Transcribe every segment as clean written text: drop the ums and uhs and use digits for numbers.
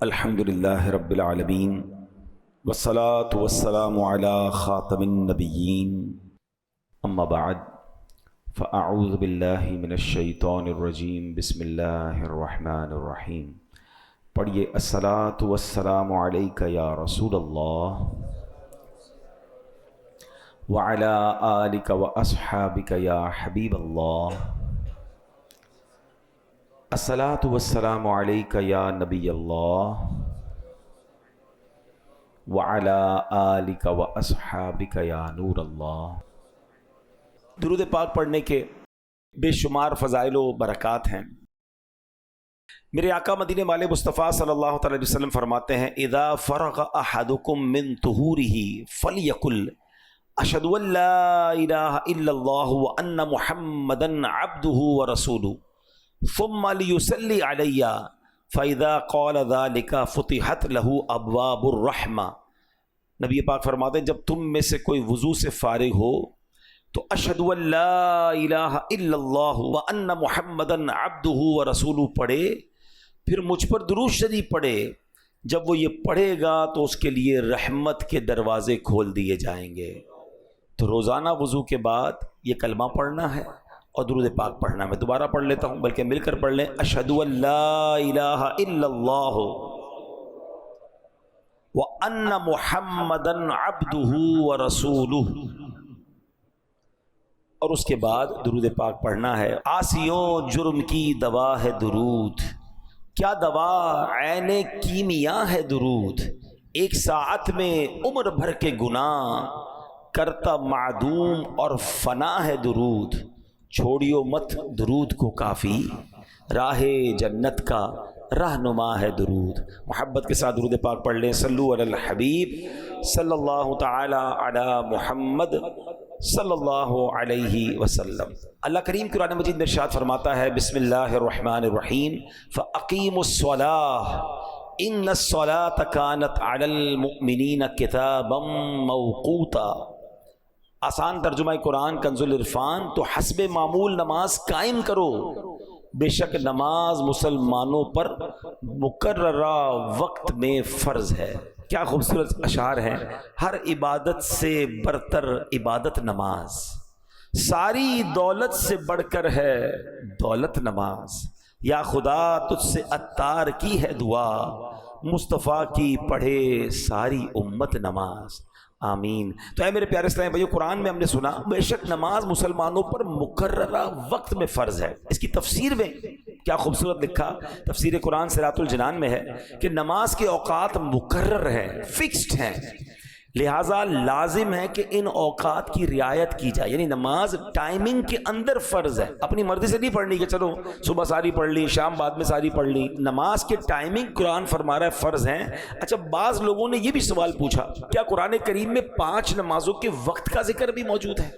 الحمدللہ رب العالمین والصلاة والسلام علی خاتم النبیین اما بعد فاعوذ باللہ من الشیطان الرجیم بسم اللہ الرحمن الرحیم۔ پڑھیے الصلاة والسلام علیک یا رسول اللہ وعلی آلک واصحابک یا حبیب اللہ۔ الصلاۃ والسلام علیک یا نبی اللہ وعلی آلک واصحابک یا نور اللہ۔ درود پاک پڑھنے کے بے شمار فضائل و برکات ہیں۔ میرے آقا مدینے والے مصطفیٰ صلی اللہ تعالی علیہ وسلم فرماتے ہیں اذا فرغ احدکم من طہورہ فلیقل اشہد ان لا الہ الا اللہ وان محمدا عبدہ ورسولہ ثم لیصلی علی فاذا قال ذلک فتحت لہ ابواب الرحمہ۔ نبی پاک فرماتے ہیں جب تم میں سے کوئی وضو سے فارغ ہو تو اشہد ان لا الہ الا اللہ وان محمدا عبدہ ورسولہ پڑھے، پھر مجھ پر درود شریف پڑھے۔ جب وہ یہ پڑھے گا تو اس کے لیے رحمت کے دروازے کھول دیے جائیں گے۔ تو روزانہ وضو کے بعد یہ کلمہ پڑھنا ہے اور درود پاک پڑھنا ہے۔ میں دوبارہ پڑھ لیتا ہوں، بلکہ مل کر پڑھ لیں۔ اشہد ان لا الہ الا اللہ وان محمدا عبدہ ورسولہ، اور اس کے بعد درود پاک پڑھنا ہے۔ عاصیوں جرم کی دوا ہے درود، کیا دوا عین کیمیا ہے درود، ایک ساعت میں عمر بھر کے گناہ کرتا معدوم اور فنا ہے درود، چھوڑیو مت درود کو کافی، راہ جنت کا رہنما ہے درود۔ محبت کے ساتھ درود پاک پڑھ لیں۔ صلو علی الحبیب صلی اللہ تعالی علی محمد صلی اللہ علیہ وسلم۔ اللہ کریم قرآن مجید میں ارشاد فرماتا ہے بسم اللہ الرحمن الرحیم فَأَقِيمُوا الصَّلَاةَ إِنَّ الصَّلَاةَ كَانَتْ عَلَى الْمُؤْمِنِينَ كِتَابًا مَوْقُوتًا۔ آسان ترجمہ قرآن کنز العرفان، تو حسب معمول نماز قائم کرو، بے شک نماز مسلمانوں پر مقررہ وقت میں فرض ہے۔ کیا خوبصورت اشعار ہیں۔ ہر عبادت سے برتر عبادت نماز، ساری دولت سے بڑھ کر ہے دولت نماز، یا خدا تجھ سے عطار کی ہے دعا، مصطفیٰ کی پڑھے ساری امت نماز، آمین۔ تو اے میرے پیارے اسلامی بھائیو، قرآن میں ہم نے سنا بے شک نماز مسلمانوں پر مقررہ وقت میں فرض ہے۔ اس کی تفسیر میں کیا خوبصورت لکھا، تفسیر قرآن صراط الجنان میں ہے کہ نماز کے اوقات مقرر ہیں، فکسڈ ہیں، لہٰذا لازم ہے کہ ان اوقات کی رعایت کی جائے، یعنی نماز ٹائمنگ کے اندر فرض ہے۔ اپنی مرضی سے نہیں پڑھنی کہ چلو صبح ساری پڑھ لی، شام بعد میں ساری پڑھ لی۔ نماز کے ٹائمنگ قرآن فرما رہا ہے فرض ہیں۔ اچھا، بعض لوگوں نے یہ بھی سوال پوچھا کیا قرآن کریم میں 5 نمازوں کے وقت کا ذکر بھی موجود ہے؟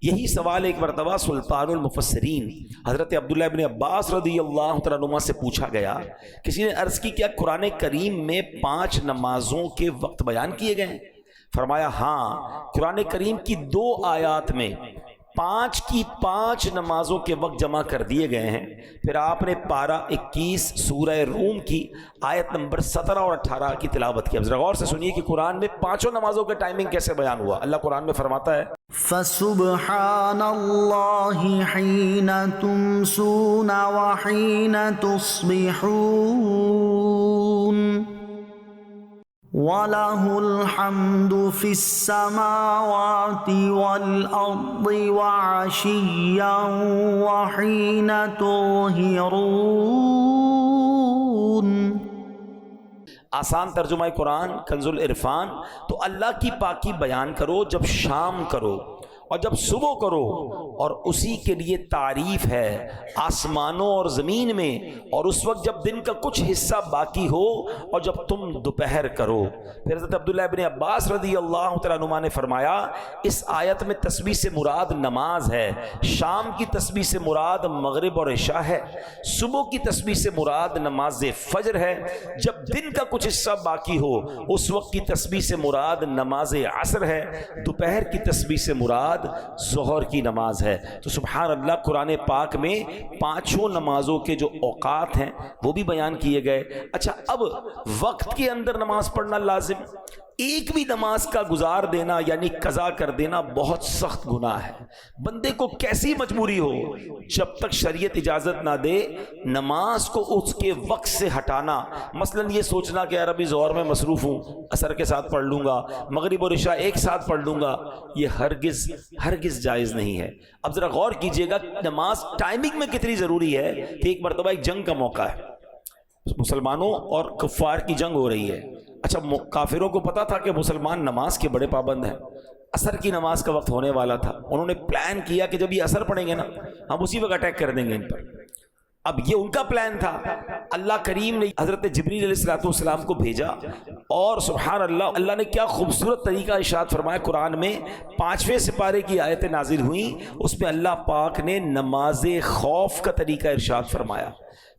یہی سوال ایک مرتبہ سلطان المفسرین حضرت عبداللہ ابن عباس رضی اللہ تعالیٰ عنہما سے پوچھا گیا۔ کسی نے عرض کی کیا قرآن کریم میں 5 نمازوں کے وقت بیان کیے گئے ہیں؟ فرمایا ہاں، قرآن کریم کی 2 آیات میں 5 کی 5 نمازوں کے وقت جمع کر دیے گئے ہیں۔ پھر آپ نے پارہ 21 سورہ روم کی آیت نمبر 17 اور 18 کی تلاوت کی۔ اب ذرا غور سے سنیے کہ قرآن میں 5 نمازوں کا ٹائمنگ کیسے بیان ہوا۔ اللہ قرآن میں فرماتا ہے فَسُبْحَانَ اللَّهِ حِينَ تُمْسُونَ وَحِينَ تُصْبِحُونَ وَلَهُ الْحَمْدُ فِي السَّمَاوَاتِ وَالْأَرْضِ وَعَشِيًّا وَحِينَ تُظْهِرُونَ۔ آسان ترجمہ قرآن کنز العرفان، تو اللہ کی پاکی بیان کرو جب شام کرو اور جب صبح کرو، اور اسی کے لیے تعریف ہے آسمانوں اور زمین میں، اور اس وقت جب دن کا کچھ حصہ باقی ہو اور جب تم دوپہر کرو۔ پھر حضرت عبداللہ ابن عباس رضی اللہ تعالیٰ عنہما نے فرمایا اس آیت میں تسبیح سے مراد نماز ہے، شام کی تسبیح سے مراد مغرب اور عشاء ہے، صبح کی تسبیح سے مراد نماز فجر ہے، جب دن کا کچھ حصہ باقی ہو اس وقت کی تسبیح سے مراد نماز عصر ہے، دوپہر کی تسبیح سے مراد بعد ظہر کی نماز ہے۔ تو سبحان اللہ، قرآن پاک میں 5 نمازوں کے جو اوقات ہیں وہ بھی بیان کیے گئے۔ اچھا، اب وقت کے اندر نماز پڑھنا لازم، ایک بھی نماز کا گزار دینا یعنی قضا کر دینا بہت سخت گناہ ہے۔ بندے کو کیسی مجبوری ہو، جب تک شریعت اجازت نہ دے نماز کو اس کے وقت سے ہٹانا، مثلا یہ سوچنا کہ یار ابھی ظہر میں مصروف ہوں، عصر کے ساتھ پڑھ لوں گا، مغرب اور عشاء ایک ساتھ پڑھ لوں گا، یہ ہرگز جائز نہیں ہے۔ اب ذرا غور کیجئے گا، نماز ٹائمنگ میں کتنی ضروری ہے کہ ایک مرتبہ ایک جنگ کا موقع ہے، مسلمانوں اور کفار کی جنگ ہو رہی ہے۔ اچھا، کافروں کو پتا تھا کہ مسلمان نماز کے بڑے پابند ہیں، عصر کی نماز کا وقت ہونے والا تھا، انہوں نے پلان کیا کہ جب یہ عصر پڑھیں گے نا ہم اسی وقت اٹیک کر دیں گے ان پر۔ اب یہ ان کا پلان تھا، اللہ کریم نے حضرت جبریل علیہ السلام کو بھیجا، اور سبحان اللہ، اللہ نے کیا خوبصورت طریقہ ارشاد فرمایا قرآن میں، 5ویں سپارے کی آیتیں نازل ہوئیں، اس میں اللہ پاک نے نماز خوف کا طریقہ ارشاد فرمایا،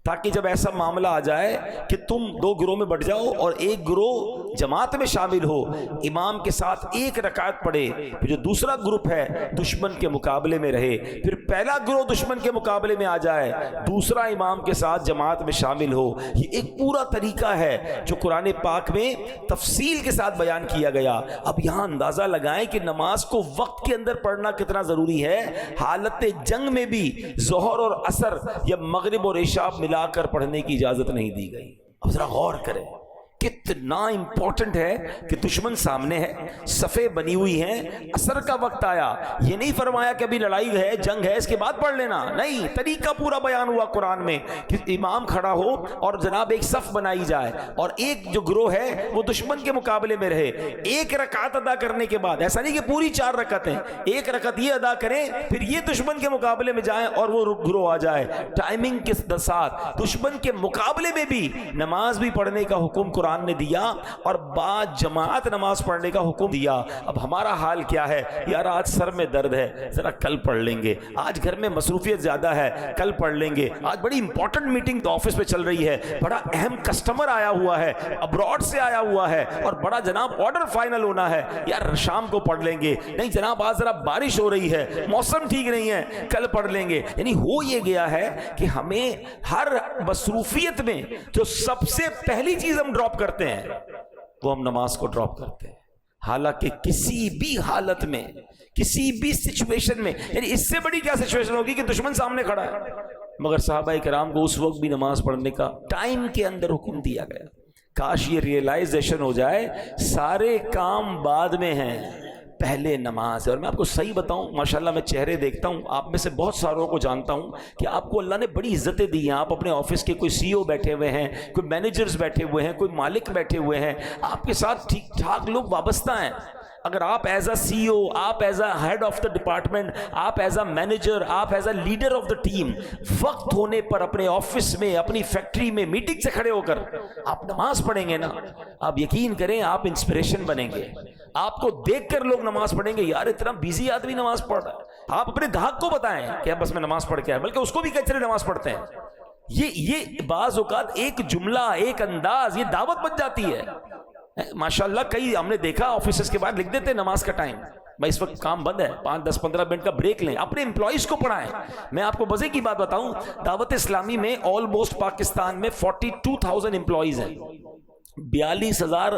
تاکہ جب ایسا معاملہ آ جائے کہ تم 2 گروہ میں بٹ جاؤ اور ایک گروہ جماعت میں شامل ہو، امام کے ساتھ 1 رکعت پڑھے، پھر جو دوسرا گروپ ہے دشمن کے مقابلے میں رہے، پھر پہلا گروہ دشمن کے مقابلے میں آ جائے، دوسرا امام کے ساتھ جماعت میں شامل ہو۔ یہ ایک پورا طریقہ ہے جو قرآن پاک میں تفصیل کے ساتھ بیان کیا گیا۔ اب یہاں اندازہ لگائیں کہ نماز کو وقت کے اندر پڑھنا کتنا ضروری ہے۔ حالت جنگ میں بھی ظہر اور عصر یا مغرب اور عشاء ملا کر پڑھنے کی اجازت نہیں دی گئی۔ اب ذرا غور کریں کتنا امپورٹنٹ ہے کہ دشمن سامنے ہے، صفیں بنی ہوئی ہیں، عصر کا وقت آیا، یہ نہیں فرمایا کہ ابھی لڑائی ہے، جنگ ہے، اس کے بعد پڑھ لینا، نہیں، طریقہ پورا بیان ہوا قرآن میں کہ امام کھڑا ہو اور جناب ایک صف بنائی جائے، اور ایک جو گروہ ہے وہ دشمن کے مقابلے میں رہے، 1 رکعت ادا کرنے کے بعد، ایسا نہیں کہ پوری 4 رکعتیں، 1 رکعت یہ ادا کریں پھر یہ دشمن کے مقابلے میں جائیں اور وہ گروہ آ جائے، ٹائمنگ کے ساتھ دشمن کے مقابلے میں بھی نماز بھی پڑھنے کا حکم قرآن نے دیا، اور بعد جماعت نماز پڑھنے کا حکم دیا۔ اب ہمارا حال کیا ہے، یار آج سر میں درد ہے، ذرا کل پڑھ لیں گے، آج گھر میں مصروفیت زیادہ ہے، کل پڑھ لیں گے، آج بڑی امپورٹنٹ میٹنگ آفس میں چل رہی ہے، بڑا اہم کسٹمر آیا ہوا ہے، ابراڈ سے آیا ہوا ہے، اور بڑا جناب آرڈر فائنل ہونا ہے، یار شام کو پڑھ لیں گے، نہیں جناب آج ذرا بارش ہو رہی ہے، موسم ٹھیک نہیں ہے، کل پڑھ لیں گے۔ یعنی ہو یہ گیا ہے کہ ہمیں ہر مصروفیت میں جو سب سے پہلی چیز ہم ڈراپ کرتے ہیں وہ ہم نماز کو ڈراپ کرتے ہیں، حالانکہ کسی بھی حالت میں، کسی بھی سچویشن میں، یعنی اس سے بڑی کیا سچویشن ہوگی کہ دشمن سامنے کھڑا ہے، مگر صحابہ کرام کو اس وقت بھی نماز پڑھنے کا ٹائم کے اندر حکم دیا گیا۔ کاش یہ ریئلائزیشن ہو جائے سارے کام بعد میں ہیں، پہلے نماز ہے۔ اور میں آپ کو صحیح بتاؤں، ماشاءاللہ میں چہرے دیکھتا ہوں، آپ میں سے بہت ساروں کو جانتا ہوں کہ آپ کو اللہ نے بڑی عزتیں دی ہیں، آپ اپنے آفس کے کوئی سی او بیٹھے ہوئے ہیں، کوئی مینیجرز بیٹھے ہوئے ہیں، کوئی مالک بیٹھے ہوئے ہیں، آپ کے ساتھ ٹھیک ٹھاک لوگ وابستہ ہیں۔ اگر آپ ایز اے سی او، آپ as a head of the department, آپ ایز اے مینیجر، آپ as a leader of the team, وقت ہونے پر اپنے آفس میں، اپنی فیکٹری میں میٹنگ سے کھڑے ہو کر آپ نماز پڑھیں گے نا، آپ یقین کریں آپ انسپریشن بنیں گے، آپ کو دیکھ کر لوگ نماز پڑھیں گے، یار اتنا بیزی آدمی نماز پڑھ رہا ہے۔ آپ اپنے گاہک کو بتائیں کہ بس میں نماز پڑھ کے آیا، بلکہ اس کو بھی کئی طرح نماز پڑھتے ہیں۔ یہ بعض اوقات ایک جملہ، ایک انداز، یہ دعوت بن جاتی ہے۔ ماشاءاللہ کئی ہم نے دیکھا آفیسز کے بعد لکھ دیتے نماز کا ٹائم، بھائی اس وقت کام بند ہے، 5-10-15 منٹ کا بریک لیں، اپنے امپلائیز کو پڑھائیں۔ میں آپ کو مزے کی بات بتاؤں، دعوت اسلامی میں آلموسٹ پاکستان میں 42,000 امپلائیز ہیں، 42,000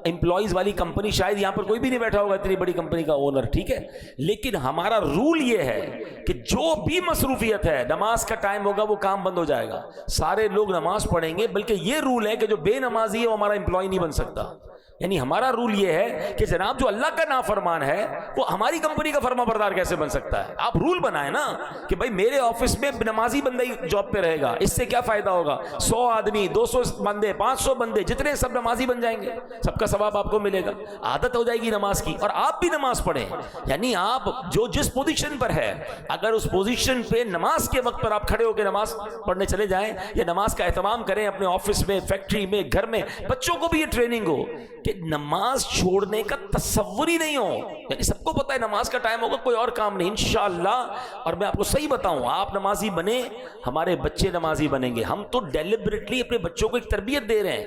امپلائیز والی کمپنی، شاید یہاں پر کوئی بھی نہیں بیٹھا ہوگا اتنی بڑی کمپنی کا اونر، ٹھیک ہے، لیکن ہمارا رول یہ ہے کہ جو بھی مصروفیت ہے، نماز کا ٹائم ہوگا وہ کام بند ہو جائے گا، سارے لوگ نماز پڑھیں گے، بلکہ یہ رول ہے کہ جو بے نمازی ہے وہ ہمارا امپلائی نہیں بن سکتا۔ یعنی ہمارا رول یہ ہے کہ جناب جو اللہ کا نافرمان ہے وہ ہماری کمپنی کا فرما بردار کیسے بن سکتا ہے؟ آپ رول بنائیں نا کہ بھائی میرے آفس میں نمازی بندہ ہی جاب پہ رہے گا، اس سے کیا فائدہ ہوگا؟ 100 آدمی، 200 بندے، 500 بندے، جتنے سب نمازی بن جائیں گے، سب کا ثواب آپ کو ملے گا، عادت ہو جائے گی نماز کی، اور آپ بھی نماز پڑھیں۔ یعنی آپ جو جس پوزیشن پر ہے، اگر اس پوزیشن پہ نماز کے وقت پر آپ کھڑے ہو کے نماز پڑھنے چلے جائیں، یا نماز کا اہتمام کریں اپنے آفس میں، فیکٹری میں، گھر میں، بچوں کو بھی یہ ٹریننگ ہو کہ نماز چھوڑنے کا تصور ہی نہیں ہو، یعنی سب کو پتہ ہے نماز کا ٹائم ہوگا، کوئی اور کام نہیں انشاءاللہ۔ اور میں آپ کو صحیح بتاؤں، آپ نمازی بنیں، ہمارے بچے نمازی بنیں گے۔ ہم تو ڈیلیبریٹلی اپنے بچوں کو ایک تربیت دے رہے ہیں،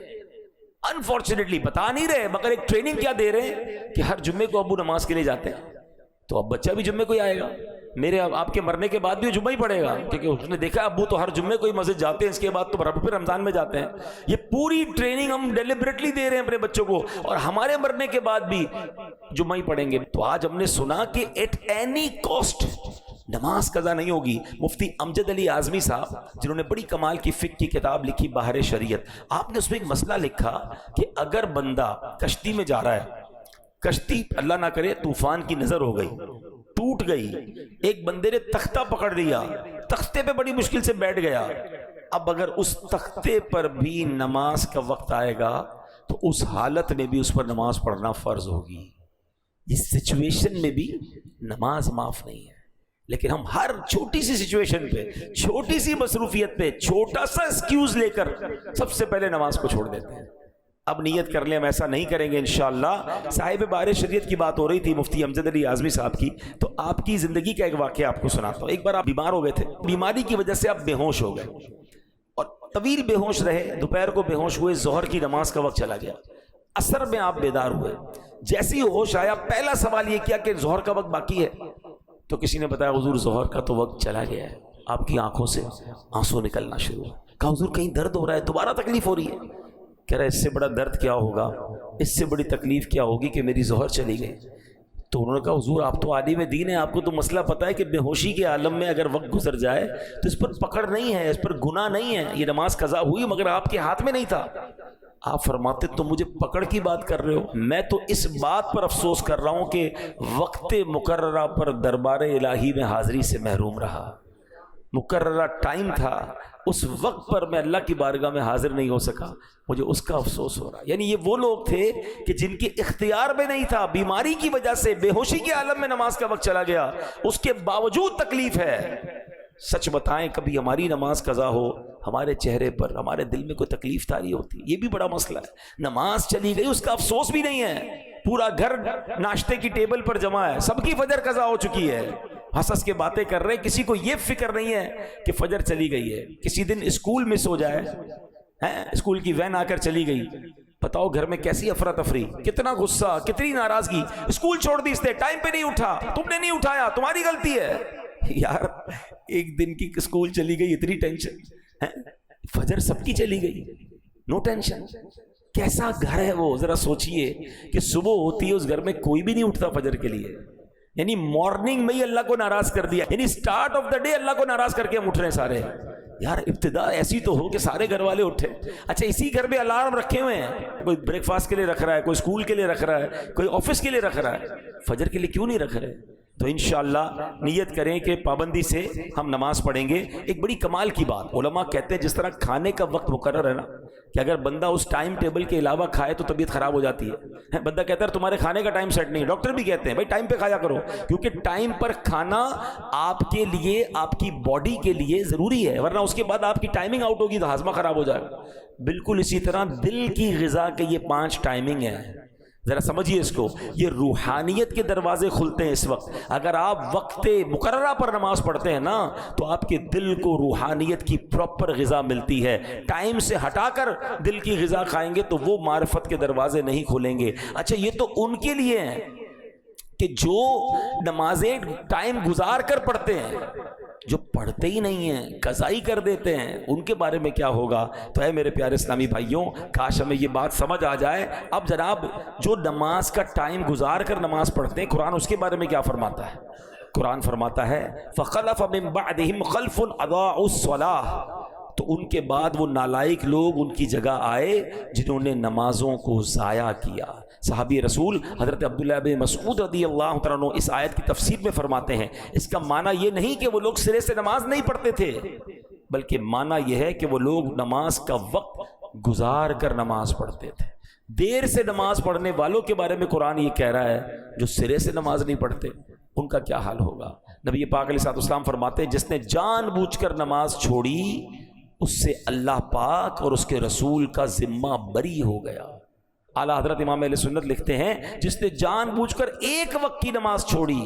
انفارچونیٹلی بتا نہیں رہے، مگر ایک ٹریننگ کیا دے رہے ہیں کہ ہر جمعے کو ابو نماز کے لیے جاتے ہیں، تو اب بچہ بھی جمعے کو ہی آئے گا، میرے آپ کے مرنے کے بعد بھی جمعہ ہی پڑے گا، کیونکہ اس نے دیکھا ابو تو ہر جمعے کو ہی مسجد جاتے ہیں، اس کے بعد تو پھر رمضان میں جاتے ہیں۔ یہ پوری ٹریننگ ہم ڈیلیبریٹلی دے رہے ہیں اپنے بچوں کو، اور ہمارے مرنے کے بعد بھی جمعہ ہی پڑھیں گے۔ تو آج ہم نے سنا کہ ایٹ اینی کاسٹ نماز قضا نہیں ہوگی۔ مفتی امجد علی اعظمی صاحب جنہوں نے بڑی کمال کی فقہ کی کتاب لکھی بحر شریعت، آپ نے اس میں ایک مسئلہ لکھا کہ اگر بندہ کشتی میں جا رہا ہے، کشتی اللہ نہ کرے طوفان کی نظر ہو گئی، ٹوٹ گئی، ایک بندے نے تختہ پکڑ لیا، تختے پہ بڑی مشکل سے بیٹھ گیا، اب اگر اس تختے پر بھی نماز کا وقت آئے گا تو اس حالت میں بھی اس پر نماز پڑھنا فرض ہوگی۔ اس سچویشن میں بھی نماز معاف نہیں ہے، لیکن ہم ہر چھوٹی سی سچویشن پہ، چھوٹی سی مصروفیت پہ چھوٹا سا ایکسکیوز لے کر سب سے پہلے نماز کو چھوڑ دیتے ہیں۔ اب نیت کر لیں ہم ایسا نہیں کریں گے انشاءاللہ۔ صاحب بحر شریعت کی بات ہو رہی تھی مفتی امجد علی اعظمی صاحب کی، تو آپ کی زندگی کا ایک واقعہ آپ کو سناتا ہوں۔ ایک بار آپ بیمار ہو گئے تھے، بیماری کی وجہ سے آپ بے ہوش ہو گئے اور طویل بے ہوش رہے، دوپہر کو بے ہوش ہوئے، ظہر کی نماز کا وقت چلا گیا، عصر میں آپ بیدار ہوئے، جیسے ہی ہوش آیا پہلا سوال یہ کیا کہ ظہر کا وقت باقی ہے؟ تو کسی نے بتایا حضور ظہر کا تو وقت چلا گیا ہے۔ آپ کی آنکھوں سے آنسو نکلنا شروع ہوا۔ کہا حضور کہیں درد ہو رہا ہے، دوبارہ تکلیف ہو رہی ہے؟ کہہ رہا ہے اس سے بڑا درد کیا ہوگا، اس سے بڑی تکلیف کیا ہوگی کہ میری ظہر چلی گئی۔ تو انہوں نے کہا حضور آپ تو عالم دین ہیں، آپ کو تو مسئلہ پتہ ہے کہ بے ہوشی کے عالم میں اگر وقت گزر جائے تو اس پر پکڑ نہیں ہے، اس پر گناہ نہیں ہے، یہ نماز قضا ہوئی مگر آپ کے ہاتھ میں نہیں تھا۔ آپ فرماتے تو مجھے پکڑ کی بات کر رہے ہو، میں تو اس بات پر افسوس کر رہا ہوں کہ وقت مقررہ پر دربار الہی میں حاضری سے محروم رہا۔ مقررہ ٹائم تھا، اس وقت پر میں اللہ کی بارگاہ میں حاضر نہیں ہو سکا، مجھے اس کا افسوس ہو رہا۔ یعنی یہ وہ لوگ تھے کہ جن کے اختیار میں نہیں تھا، بیماری کی وجہ سے بے ہوشی کے عالم میں نماز کا وقت چلا گیا، اس کے باوجود تکلیف ہے۔ سچ بتائیں کبھی ہماری نماز قضا ہو، ہمارے چہرے پر ہمارے دل میں کوئی تکلیف طاری ہوتی؟ یہ بھی بڑا مسئلہ ہے۔ نماز چلی گئی اس کا افسوس بھی نہیں ہے، پورا گھر ناشتے کی ٹیبل پر جمع ہے، سب کی فجر قضا ہو چکی ہے، ہنس کے باتیں کر رہے، کسی کو یہ فکر نہیں ہے کہ فجر چلی گئی ہے۔ کسی دن اسکول مس ہو جائے، اسکول کی وین آ کر چلی گئی، بتاؤ گھر میں کیسی افراتفری، کتنا غصہ، کتنی ناراضگی، اسکول چھوڑ دی اس نے، ٹائم پہ نہیں اٹھا، تم نے نہیں اٹھایا، تمہاری غلطی ہے۔ یار ایک دن کی اسکول چلی گئی، اتنی ٹینشن، فجر سب کی چلی گئی، نو ٹینشن۔ کیسا گھر ہے وہ، ذرا سوچئے کہ صبح ہوتی ہے اس گھر میں کوئی بھی نہیں اٹھتا فجر کے لیے، یعنی مارننگ میں ہی اللہ کو ناراض کر دیا، یعنی سٹارٹ آف دا ڈے اللہ کو ناراض کر کے ہم اٹھ رہے ہیں سارے۔ یار ابتدا ایسی تو ہو کہ سارے گھر والے اٹھے۔ اچھا اسی گھر میں الارم رکھے ہوئے ہیں، کوئی بریک فاسٹ کے لیے رکھ رہا ہے، کوئی اسکول کے لیے رکھ رہا ہے، کوئی آفس کے لیے رکھ رہا ہے، فجر کے لیے کیوں نہیں رکھ رہے؟ تو انشاءاللہ نیت کریں کہ پابندی سے ہم نماز پڑھیں گے۔ ایک بڑی کمال کی بات، علماء کہتے ہیں جس طرح کھانے کا وقت مقرر ہے نا، کہ اگر بندہ اس ٹائم ٹیبل کے علاوہ کھائے تو طبیعت خراب ہو جاتی ہے۔ بندہ کہتا ہے تمہارے کھانے کا ٹائم سیٹ نہیں، ڈاکٹر بھی کہتے ہیں بھائی ٹائم پہ کھایا کرو، کیونکہ ٹائم پر کھانا آپ کے لیے، آپ کی باڈی کے لیے ضروری ہے، ورنہ اس کے بعد آپ کی ٹائمنگ آؤٹ ہوگی تو ہاضمہ خراب ہو جائے گا۔ بالکل اسی طرح دل کی غذا کے یہ 5 ٹائمنگ ہیں، ذرا سمجھیے اس کو، یہ روحانیت کے دروازے کھلتے ہیں اس وقت۔ اگر آپ وقت مقررہ پر نماز پڑھتے ہیں نا تو آپ کے دل کو روحانیت کی پراپر غذا ملتی ہے۔ ٹائم سے ہٹا کر دل کی غذا کھائیں گے تو وہ معرفت کے دروازے نہیں کھولیں گے۔ اچھا یہ تو ان کے لیے ہیں کہ جو نمازیں ٹائم گزار کر پڑھتے ہیں، جو پڑھتے ہی نہیں ہیں، قضائی کر دیتے ہیں، ان کے بارے میں کیا ہوگا؟ تو اے میرے پیارے اسلامی بھائیوں، کاش ہمیں یہ بات سمجھ آ جائے۔ اب جناب جو نماز کا ٹائم گزار کر نماز پڑھتے ہیں، قرآن اس کے بارے میں کیا فرماتا ہے؟ قرآن فرماتا ہے فَخَلَفَ مِن بَعْدِهِمْ خَلْفٌ أَضَاعُوا الصَّلَاةَ، تو ان کے بعد وہ نالائق لوگ ان کی جگہ آئے جنہوں نے نمازوں کو ضائع کیا۔ صحابی رسول حضرت عبداللہ بن مسعود رضی اللہ تعالیٰ عنہ اس آیت کی تفسیر میں فرماتے ہیں اس کا معنی یہ نہیں کہ وہ لوگ سرے سے نماز نہیں پڑھتے تھے، بلکہ معنی یہ ہے کہ وہ لوگ نماز کا وقت گزار کر نماز پڑھتے تھے۔ دیر سے نماز پڑھنے والوں کے بارے میں قرآن یہ کہہ رہا ہے جو سرے سے نماز نہیں پڑھتے ان کا کیا حال ہوگا۔ نبی پاک علیہ الصلوۃ والسلام فرماتے ہیں جس نے جان بوجھ کر نماز چھوڑی اس سے اللہ پاک اور اس کے رسول کا ذمہ بری ہو گیا۔ اعلیٰ حضرت امام اہل سنت لکھتے ہیں جس نے جان بوجھ کر ایک وقت کی نماز چھوڑی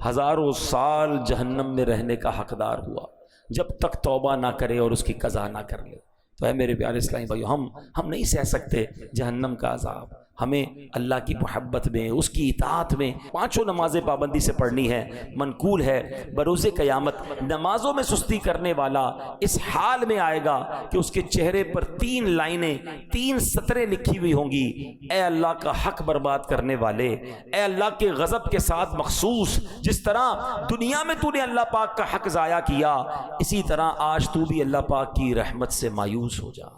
ہزاروں سال جہنم میں رہنے کا حقدار ہوا جب تک توبہ نہ کرے اور اس کی قضا نہ کر لے۔ تو اے میرے پیارے اسلامی بھائیو، ہم نہیں سہ سکتے جہنم کا عذاب، ہمیں اللہ کی محبت میں، اس کی اطاعت میں پانچوں نمازیں پابندی سے پڑھنی ہے۔ منقول ہے بروز قیامت نمازوں میں سستی کرنے والا اس حال میں آئے گا کہ اس کے چہرے پر 3 لائنیں، 3 سطریں لکھی ہوئی ہوں گی، اے اللہ کا حق برباد کرنے والے، اے اللہ کے غضب کے ساتھ مخصوص، جس طرح دنیا میں تو نے اللہ پاک کا حق ضائع کیا، اسی طرح آج تو بھی اللہ پاک کی رحمت سے مایوس ہو جا۔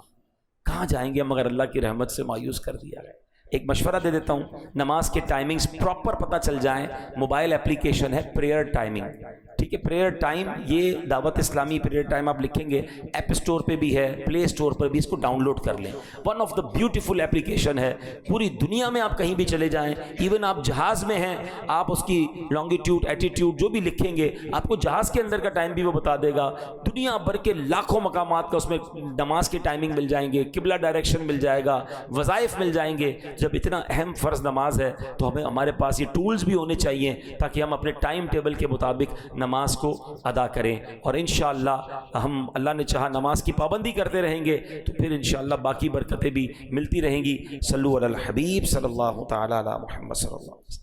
کہاں جائیں گے مگر اللہ کی رحمت سے مایوس کر دیا گیا۔ ایک مشورہ دے دیتا ہوں، نماز کے ٹائمنگز پراپر پتہ چل جائیں۔ موبائل اپلیکیشن ہے پریئر ٹائمنگ، ٹھیک ہے، پریئر ٹائم، یہ دعوت اسلامی پریئر ٹائم آپ لکھیں گے، ایپ اسٹور پہ بھی ہے، پلے اسٹور پر بھی، اس کو ڈاؤن لوڈ کر لیں۔ One of the beautiful application ہے، پوری دنیا میں آپ کہیں بھی چلے جائیں، ایون آپ جہاز میں ہیں، آپ اس کی لانگیٹیوڈ ایٹیٹیوڈ جو بھی لکھیں گے، آپ کو جہاز کے اندر کا ٹائم بھی وہ بتا دے گا۔ دنیا بھر کے لاکھوں مقامات کا اس میں نماز کے ٹائمنگ مل جائیں گے، قبلہ ڈائریکشن مل جائے گا، وظائف مل جائیں گے۔ جب اتنا اہم فرض نماز ہے تو ہمارے پاس یہ ٹولز بھی ہونے چاہیے تاکہ ہم اپنے ٹائم ٹیبل کے مطابق نماز کو ادا کریں، اور انشاءاللہ ہم اللہ نے چاہا نماز کی پابندی کرتے رہیں گے تو پھر انشاءاللہ باقی برکتیں بھی ملتی رہیں گی۔ صلو علی الحبیب صلی اللہ تعالی علی محمد صلی اللہ علیہ وسلم۔